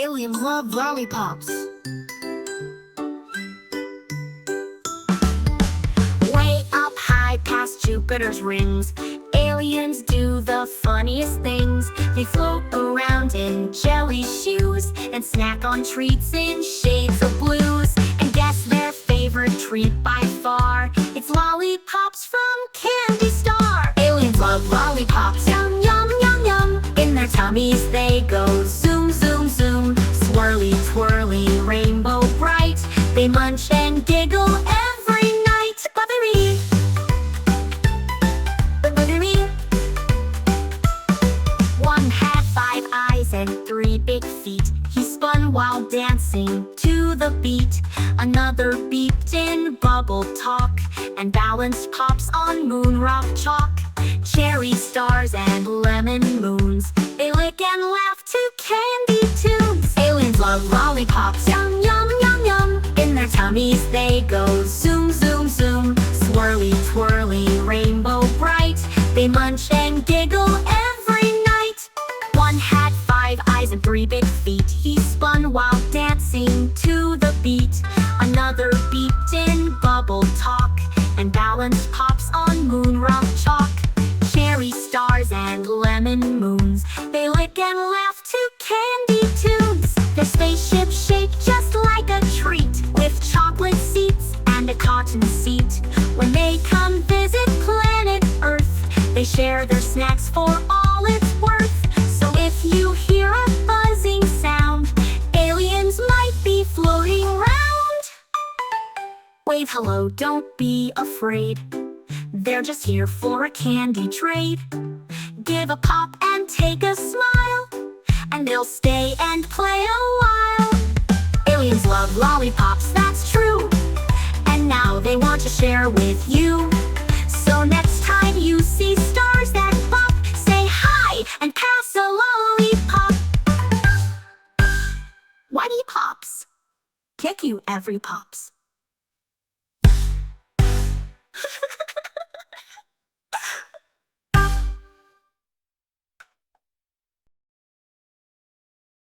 Aliens love lollipops. Way up high past Jupiter's rings, aliens do the funniest things. They float around in jelly shoes and snack on treats in shades of blues. And guess their favorite treat by far? It's lollipops from Candy Star. Aliens love lollipops. Yum, yum, yum, yum. In their tummies they go zoom, zoom, zoom. Swirly, twirly, rainbow bright. They munch and giggle every night. Buttery, buttery. One had 5 eyes and 3 big feet. He spun while dancing to the beat. Another beeped in bubble talk and balanced pops on moon rock chalk. Cherry stars and lemon moons, they lick and laugh to candy tunes. Aliens love lollipops. Yum, yum, yum, yum. In their tummies they go zoom, zoom, zoom. Swirly, twirly, rainbow bright. They munch and giggle every night. One had 5 eyes and 3 big feet. He spun while dancing to the beat. Another beeped in bubble talk and balanced pops on moon rock chalk. Cherry stars and lemon moons, they lick and laugh to candy tunes. Their spaceships shake just like a treat, with chocolate seats and a cotton seat. When they come visit planet Earth, they share their snacks for all it's worth. So if you hear a buzzing sound, aliens might be floating around. Wave hello, don't be afraid. They're just here for a candy trade. Give a pop and take a smile, and they'll stay and play a while. Aliens love lollipops, that's true, and now they want to share with you. So next time you see stars that pop, say hi and pass a lollipop. Whitey pops. Kick you every pops.